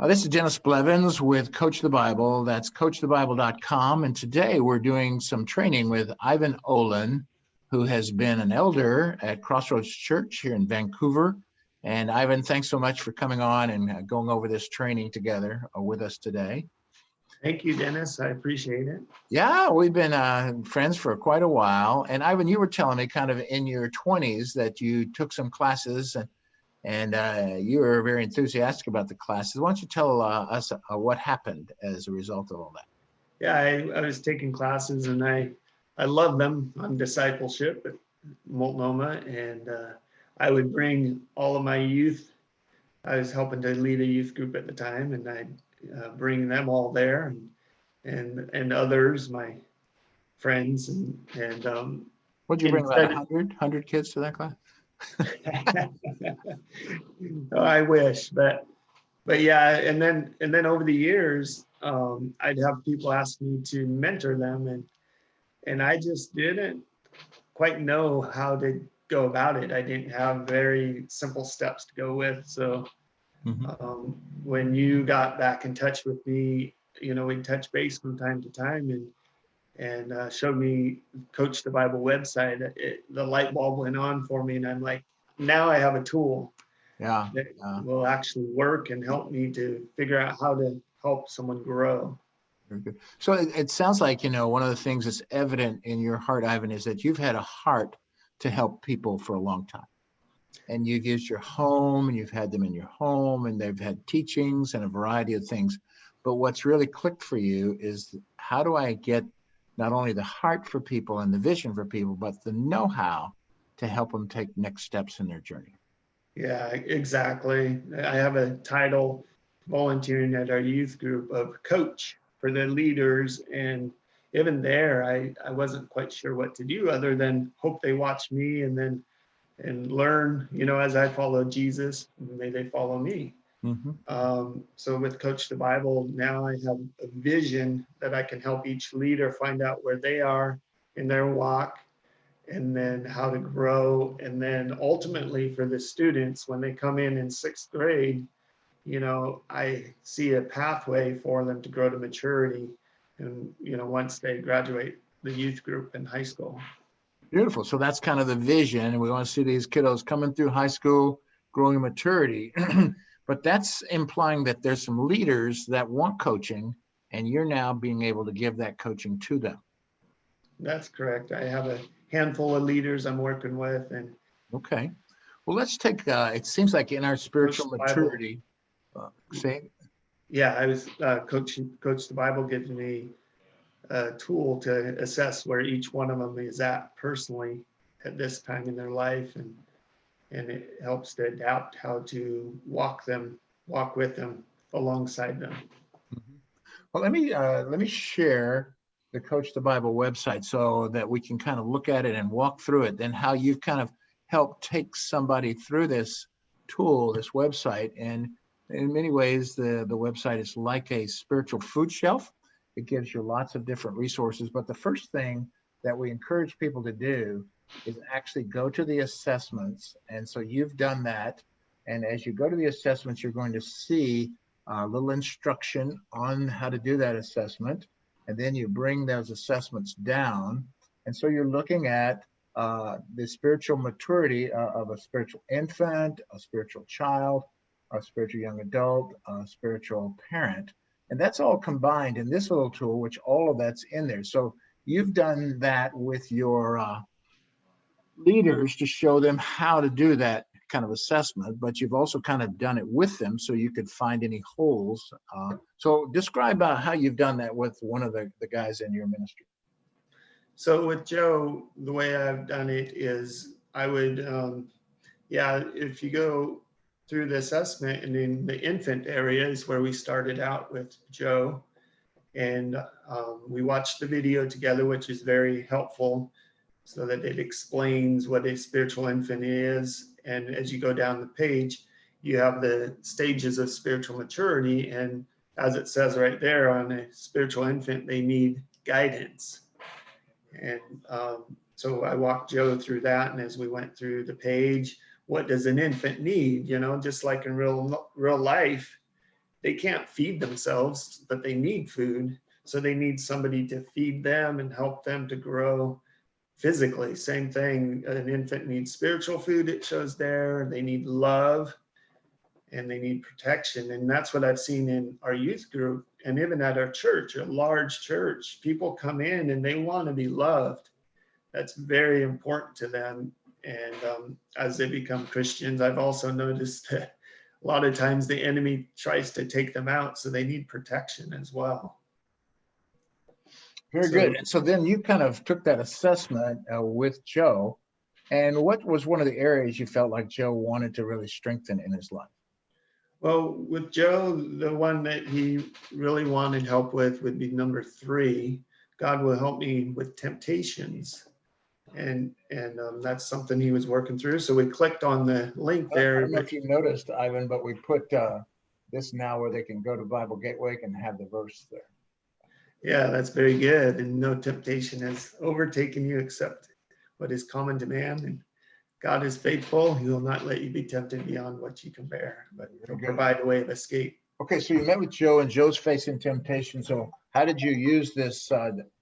This is Dennis Blevins with Coach the Bible. That's coachthebible.com. And today we're doing some training with Ivan Olin, who has been an elder at Crossroads Church here in Vancouver. And Ivan, thanks so much for coming on and going over this training together with us today. Thank you, Dennis. I appreciate it. Yeah, we've been friends for quite a while. And Ivan, you were telling me kind of in your 20s that you took some classes and you were very enthusiastic about the classes. Why don't you tell us what happened as a result of all that? Yeah, I was taking classes and I love them on discipleship at Multnomah, and I would bring all of my youth. I was helping to lead a youth group at the time, and I'd bring them all there and others, my friends, and What'd you bring, about 100 kids to that class? Oh, I wish, but yeah, and then over the years, I'd have people ask me to mentor them, and I just didn't quite know how to go about it. I didn't have very simple steps to go with. So when you got back in touch with me, we'd touch base from time to time and showed me Coach the Bible website. The light bulb went on for me, and I'm like, now I have a tool that will actually work and help me to figure out how to help someone grow. Very good. So it sounds like, one of the things that's evident in your heart, Ivan, is that you've had a heart to help people for a long time. And you've used your home, and you've had them in your home, and they've had teachings and a variety of things. But what's really clicked for you is, how do I get not only the heart for people and the vision for people, but the know-how to help them take next steps in their journey? Yeah, exactly. I have a title volunteering at our youth group of coach for the leaders. And even there, I wasn't quite sure what to do other than hope they watch me and learn, as I follow Jesus, may they follow me. So with Coach the Bible, now I have a vision that I can help each leader find out where they are in their walk, and then how to grow. And then ultimately for the students, when they come in sixth grade, I see a pathway for them to grow to maturity. And, once they graduate the youth group in high school. Beautiful. So that's kind of the vision. And we want to see these kiddos coming through high school, growing maturity. But that's implying that there's some leaders that want coaching, and you're now being able to give that coaching to them. That's correct. I have a handful of leaders I'm working with. Okay. Well, let's take, it seems like in our spiritual maturity, Yeah, I was Coach the Bible gives me a tool to assess where each one of them is at personally at this time in their life, and it helps to adapt how to walk with them, alongside them. Well, let me share the Coach the Bible website so that we can kind of look at it and walk through it, and how you've kind of helped take somebody through this tool, this website. And in many ways, the website is like a spiritual food shelf. It gives you lots of different resources. But the first thing that we encourage people to do is actually go to the assessments. And so you've done that. And as you go to the assessments, you're going to see a little instruction on how to do that assessment. And then you bring those assessments down. And so you're looking at the spiritual maturity of a spiritual infant, a spiritual child, a spiritual young adult, a spiritual parent. And that's all combined in this little tool, which all of that's in there. So you've done that with your leaders to show them how to do that kind of assessment, but you've also kind of done it with them so you could find any holes. So describe how you've done that with one of the guys in your ministry. So with Joe, the way I've done it is I would, if you go through the assessment, and in the infant area is where we started out with Joe, and we watched the video together, which is very helpful, so that it explains what a spiritual infant is. And as you go down the page, you have the stages of spiritual maturity, and as it says right there, on a spiritual infant, they need guidance. And so I walked Joe through that, and as we went through the page, what does an infant need? Just like in real life, they can't feed themselves, but they need food. So they need somebody to feed them and help them to grow physically. Same thing, an infant needs spiritual food, it shows there. They need love and they need protection. And that's what I've seen in our youth group and even at our church, a large church. People come in and they want to be loved. That's very important to them. And as they become Christians, I've also noticed that a lot of times the enemy tries to take them out, so they need protection as well. Very good. And so then you kind of took that assessment with Joe. And what was one of the areas you felt like Joe wanted to really strengthen in his life? Well, with Joe, the one that he really wanted help with would be number 3. God will help me with temptations. And that's something he was working through. So we clicked on the link I there. don't know if you noticed, Ivan, but we put this now where they can go to Bible Gateway and have the verse there. Yeah, that's very good. And no temptation has overtaken you except what is common to man. And God is faithful. He will not let you be tempted beyond what you can bear, but he'll provide a way of escape. Okay, so you met with Joe, and Joe's facing temptation. So how did you use this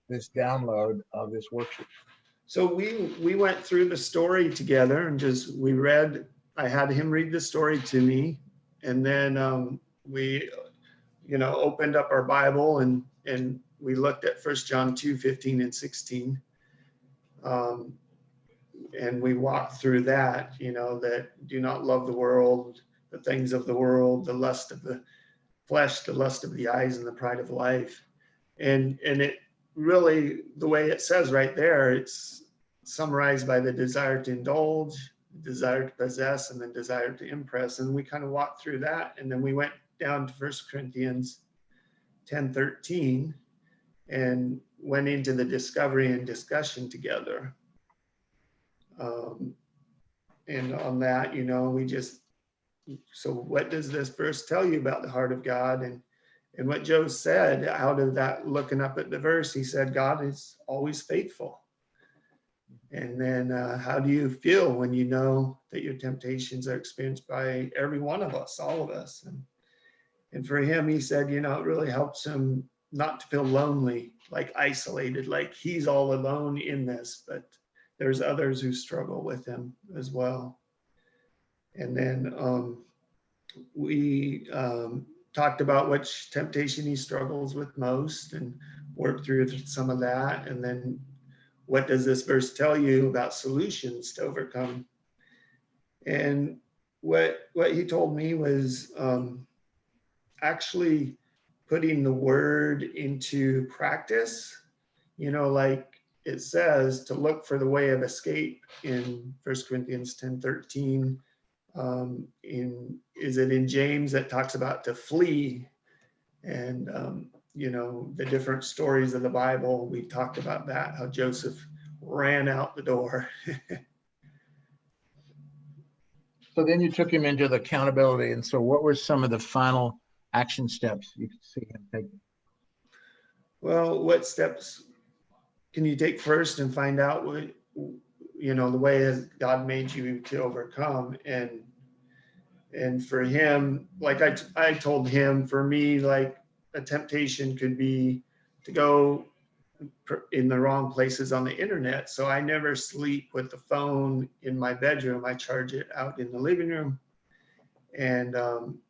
this download of this worksheet? So we went through the story together and just we read. I had him read the story to me, and then we, opened up our Bible and we looked at 1 John 2:15 and 16. And we walked through that, that do not love the world, the things of the world, the lust of the flesh, the lust of the eyes, and the pride of life. And it really, the way it says right there, it's summarized by the desire to indulge, desire to possess, and then desire to impress. And we kind of walked through that. And then we went down to 1 Corinthians 10:13 and went into the discovery and discussion together. And on that, so what does this verse tell you about the heart of God? And what Joe said out of that, looking up at the verse, he said, God is always faithful. And then how do you feel when you know that your temptations are experienced by every one of us, all of us? And for him, he said, it really helps him not to feel lonely, like isolated, like he's all alone in this, but there's others who struggle with him as well. And then we talked about which temptation he struggles with most and worked through some of that. And then what does this verse tell you about solutions to overcome? And what he told me was actually putting the word into practice, like it says to look for the way of escape in 1 Corinthians 10:13. Is it in James that talks about to flee? And, the different stories of the Bible, we talked about that, how Joseph ran out the door. So then you took him into the accountability. And so what were some of the final action steps you could see him taking? Well, what steps can you take first and find out what, the way that God made you to overcome? And for him, like I told him, for me, like a temptation could be to go in the wrong places on the internet. So I never sleep with the phone in my bedroom. I charge it out in the living room. And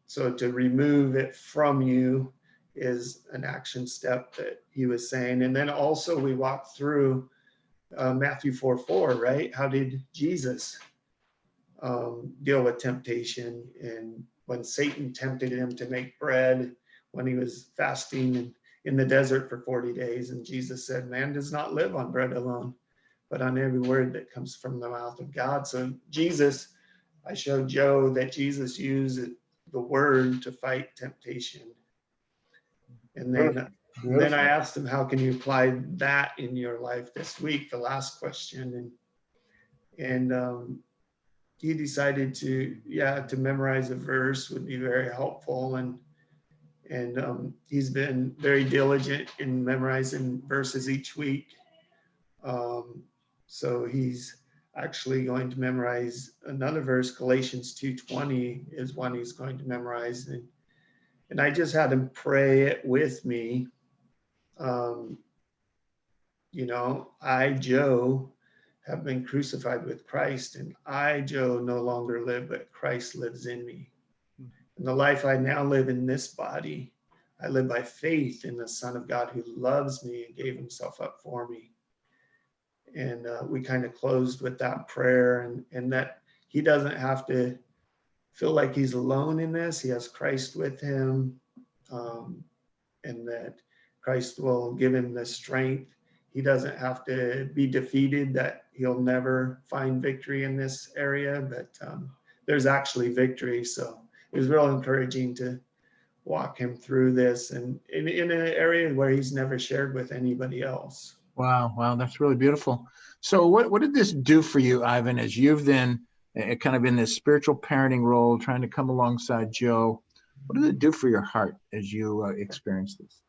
so to remove it from you is an action step that he was saying. And then also we walked through Matthew 4:4, right? How did Jesus deal with temptation? And when Satan tempted him to make bread when he was fasting in the desert for 40 days, and Jesus said, man does not live on bread alone, but on every word that comes from the mouth of God. So I showed Joe that Jesus used the word to fight temptation. And then I asked him, how can you apply that in your life this week, the last question. And he decided to memorize a verse would be very helpful. And he's been very diligent in memorizing verses each week. So he's actually going to memorize another verse. Galatians 2:20 is one he's going to memorize. And I just had him pray it with me. Um, I, Joe, have been crucified with Christ, and I, Joe, no longer live, but Christ lives in me. And the life I now live in this body, I live by faith in the Son of God who loves me and gave himself up for me. And we kind of closed with that prayer, and that he doesn't have to feel like he's alone in this. He has Christ with him, and that Christ will give him the strength. He doesn't have to be defeated, that he'll never find victory in this area, but there's actually victory. So it was real encouraging to walk him through this, and in an area where he's never shared with anybody else. Wow, wow, that's really beautiful. So what did this do for you, Ivan, as you've then kind of in this spiritual parenting role, trying to come alongside Joe? What did it do for your heart as you experienced this?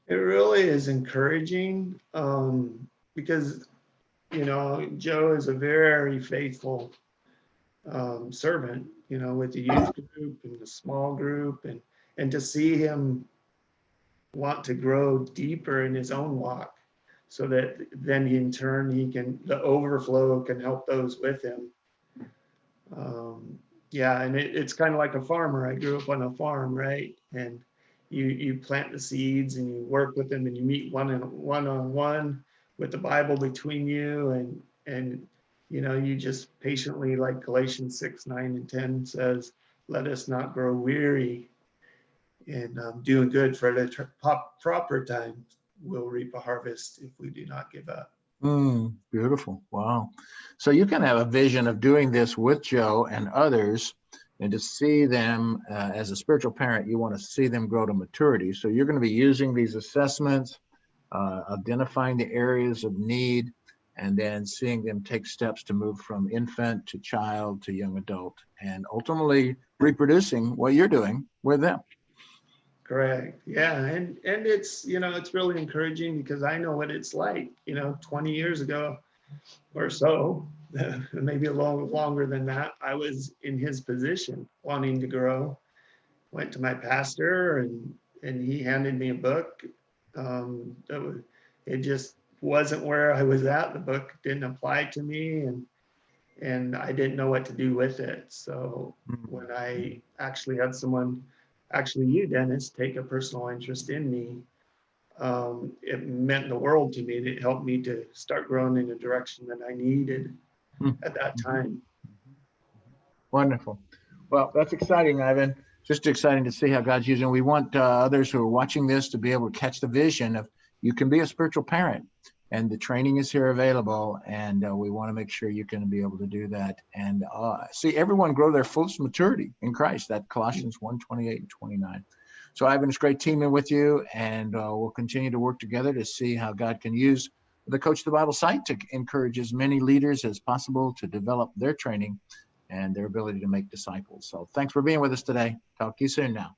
It really is encouraging, because, Joe is a very faithful servant, with the youth group and the small group, and to see him want to grow deeper in his own walk, so that then in turn the overflow can help those with him. Yeah, and it's kind of like a farmer. I grew up on a farm, right? And you plant the seeds and you work with them and you meet one on one with the Bible between you, and you just patiently, like Galatians 6:9 and 10 says, let us not grow weary in doing good, for at a proper time we'll reap a harvest if we do not give up. Beautiful. Wow. So you can have a vision of doing this with Joe and others, and to see them as a spiritual parent, you want to see them grow to maturity. So you're going to be using these assessments, identifying the areas of need, and then seeing them take steps to move from infant to child to young adult, and ultimately reproducing what you're doing with them. Correct. Yeah. And it's, it's really encouraging, because I know what it's like, 20 years ago or so, maybe a little longer than that, I was in his position, wanting to grow. Went to my pastor, and he handed me a book. It just wasn't where I was at. The book didn't apply to me, and I didn't know what to do with it. So when I actually had someone, actually you, Dennis, take a personal interest in me, it meant the world to me. It helped me to start growing in a direction that I needed at that time. Wonderful. Well, that's exciting, Ivan. Just exciting to see how God's using. We want others who are watching this to be able to catch the vision of you can be a spiritual parent, and the training is here available, and we want to make sure you can be able to do that and see everyone grow their fullest maturity in Christ. That Colossians 1:28 and 29. So Ivan, it's great teaming with you, and we'll continue to work together to see how God can use the Coach the Bible site to encourage as many leaders as possible to develop their training and their ability to make disciples. So thanks for being with us today. Talk to you soon now.